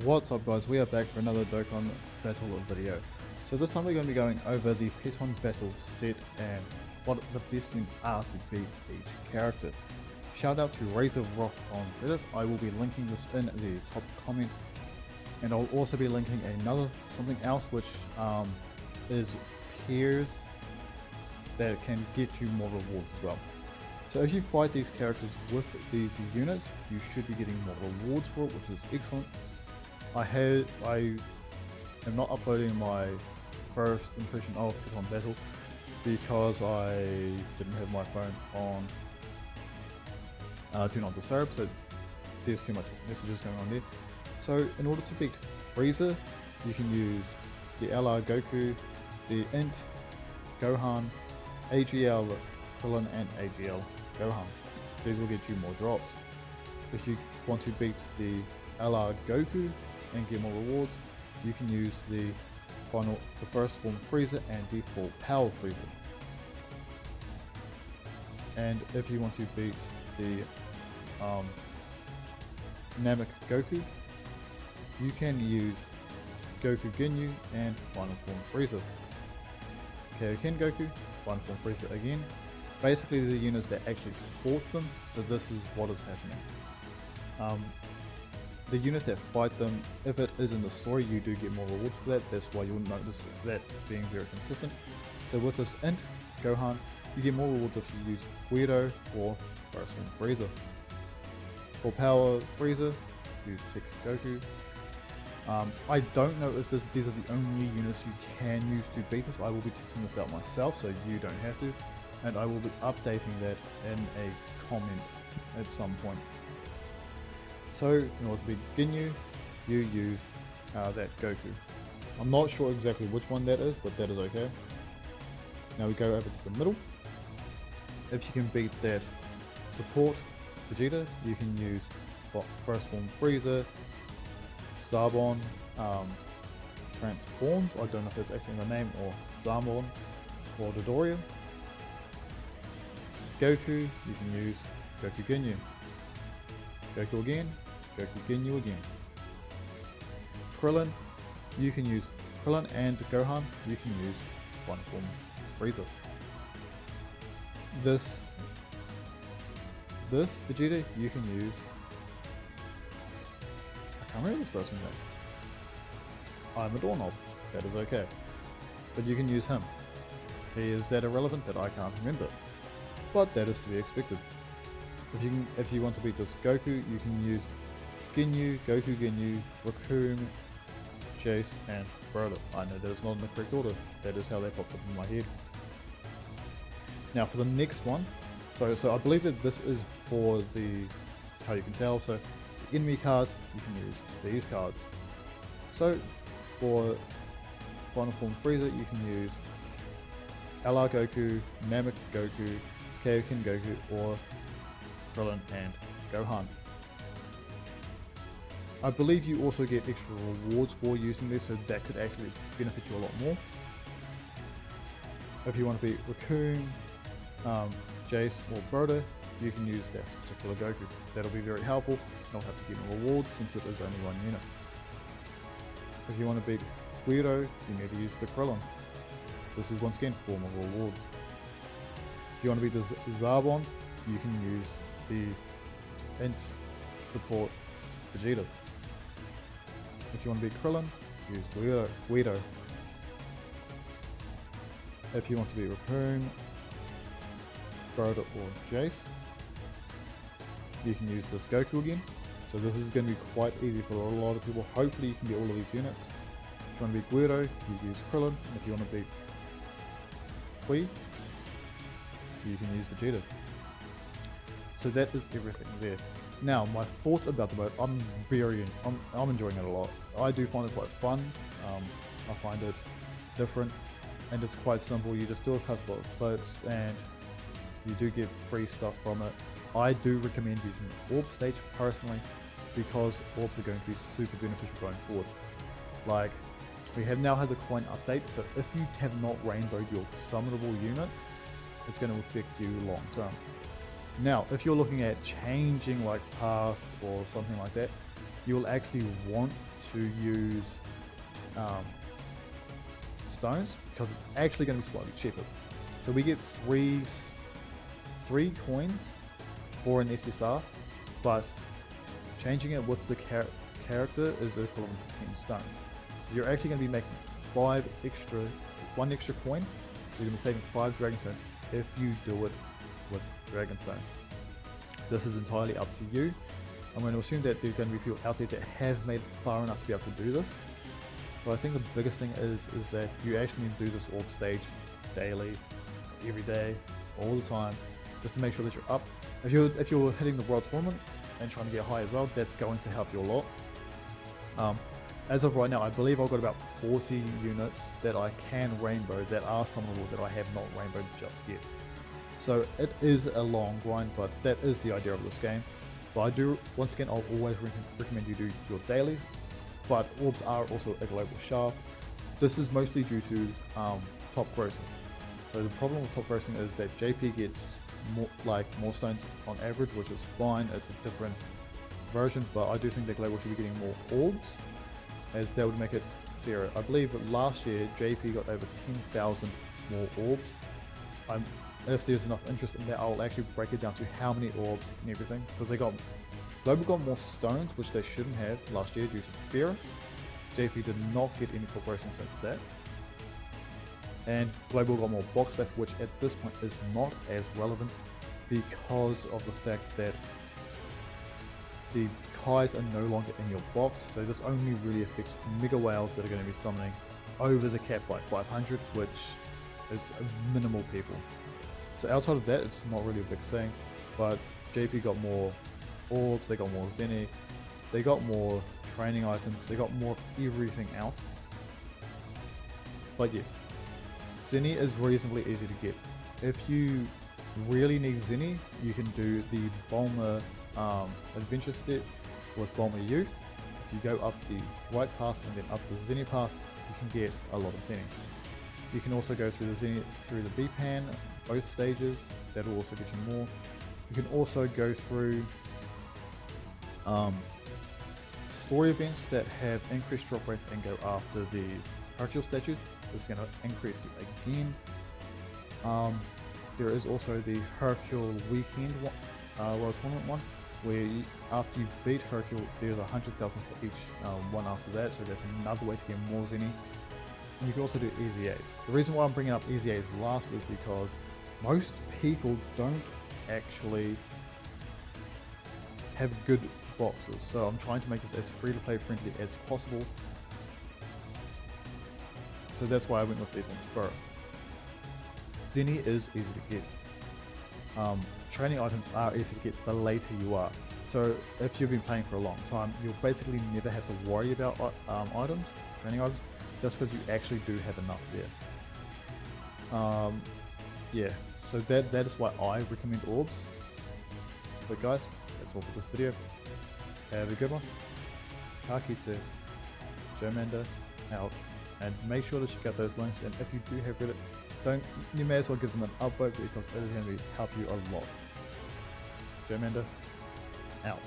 What's up guys, we are back for another Dokkan Battle video. So this time we're going to be going over the Pettan Battle set and what the best things are to beat each character. Shout out to Razor Rock on Reddit. I will be linking this in the top comment, and I'll also be linking something else which is peers that can get you more rewards as well. So if you fight these characters with these units, you should be getting more rewards for it, which is excellent. I am not uploading my first impression of Pettan Battle because I didn't have my phone on Do Not Disturb, so there's too much messages going on there. So in order to beat Frieza, you can use the LR Goku, the Int, Gohan, AGL Krillin and AGL Gohan. These will get you more drops. If you want to beat the LR Goku and get more rewards, you can use the first form Frieza and the full power Frieza. And if you want to beat the Namek Goku, you can use Goku Ginyu and final form Frieza. Kaioken Goku, final form Frieza again. Basically the units that actually fought them, so this is what is happening. The units that fight them, if it is in the story, you do get more rewards for that. That's why you'll notice that being very consistent. So with this Int, Gohan, you get more rewards if you use Guido or first form Frieza. For power Frieza, use Tech Goku. I don't know if these are the only units you can use to beat this. I will be testing this out myself, so you don't have to. And I will be updating that in a comment at some point. So in order to beat Ginyu, you use that Goku. I'm not sure exactly which one that is, but that is okay. Now we go over to the middle. If you can beat that support Vegeta, you can use first form Frieza, Zarbon, Transforms, I don't know if that's actually the name, or Zarbon, or Dodoria. Goku, you can use Goku Ginyu. Goku again, Goku Ginyu again. Krillin, you can use Krillin, and Gohan, you can use one form Frieza. This Vegeta, you can use, I can't remember this person's name. I'm a doorknob, that is okay. But you can use him. He is that irrelevant that I can't remember. But that is to be expected. If you want to beat this Goku, you can use Ginyu, Goku Ginyu, Raccoon, Jace, and Broly. I know that it's not in the correct order. That is how they popped up in my head. Now for the next one, so I believe that this is for how you can tell. So the enemy cards, you can use these cards. So for final form Frieza, you can use LR Goku, Namek Goku, Kaioken Goku, or Krillin and Gohan. I believe you also get extra rewards for using this, so that could actually benefit you a lot more. If you want to beat Raccoon, Jace, or Broly, you can use that particular Goku. That'll be very helpful. You don't have to get rewards since it is only one unit. If you want to beat Guido, you need to use the Krillin. This is once again for more rewards. If you want to beat the Zarbon, you can use the Int support Vegeta. If you want to beat Krillin, use Guido. If you want to beat Raccoon, Broly, or Jace, you can use this Goku again. So this is going to be quite easy for a lot of people. Hopefully you can get all of these units. If you want to beat Guido, you use Krillin. If you want to beat Kui, you can use Vegeta. So that is everything there. Now my thoughts about the boat, I'm enjoying it a lot. I do find it quite fun. I find it different, and it's quite simple. You just do a couple of floats and you do get free stuff from it. I do recommend using Orb Stage personally, because orbs are going to be super beneficial going forward. Like, we have now had the coin update, so if you have not rainbowed your summonable units, it's going to affect you long term. Now, if you're looking at changing like path or something like that, you'll actually want to use stones, because it's actually going to be slightly cheaper. So we get three coins for an SSR, but changing it with the character is equivalent to 10 stones. So you're actually going to be making one extra coin. So you're going to be saving 5 dragon stones if you do it with dragon stones. This is entirely up to you. I'm going to assume that there's going to be people out there that have made it far enough to be able to do this. But I think the biggest thing is that you actually need to do this orb stage daily, every day, all the time, just to make sure that you're up. If you're hitting the world tournament and trying to get high as well, that's going to help you a lot. As of right now, I believe I've got about 40 units that I can rainbow that are summonable that I have not rainbowed just yet. So it is a long grind, but that is the idea of this game. But I do, once again, I'll always recommend you do your daily. But orbs are also a global sharp. This is mostly due to top grossing. So the problem with top grossing is that JP gets more stones on average, which is fine. It's a different version, but I do think that global should be getting more orbs, as that would make it fairer. I believe that last year JP got over 10,000 more orbs. If there's enough interest in that, I'll actually break it down to how many orbs and everything, because Global got more stones, which they shouldn't have last year due to Ferris. JP did not get any top grossing since that. And Global got more box space, which at this point is not as relevant because of the fact that the Kais are no longer in your box, so this only really affects Mega Whales that are going to be summoning over the cap by 500, which is minimal people. So outside of that, it's not really a big thing, but JP got more orbs, they got more Zenny, they got more training items, they got more everything else. But yes, Zenny is reasonably easy to get. If you really need Zenny, you can do the Bulma adventure step with Bulma Youth. If you go up the right path and then up the Zenny path, you can get a lot of Zenny. You can also go through the Zenny, through the B-Pan, both stages, that will also get you more. You can also go through story events that have increased drop rates and go after the Hercule statues. This is going to increase it again. There is also the Hercule weekend World Tournament one, where after you beat Hercule, there's 100,000 for each one after that, so that's another way to get more Zenny. And you can also do Easy A's. The reason why I'm bringing up Easy A's last is because most people don't actually have good boxes, so I'm trying to make this as free-to-play friendly as possible. So that's why I went with these ones first. Zenny is easy to get. Training items are easy to get the later you are. So if you've been playing for a long time, you'll basically never have to worry about training items, just because you actually do have enough there. Yeah, so that is why I recommend orbs. But guys, that's all for this video. Have a good one. Kakitsu, Germander, out. And make sure to check out those links, and if you do have Reddit, you may as well give them an upvote, because it is going to help you a lot. Germander, out.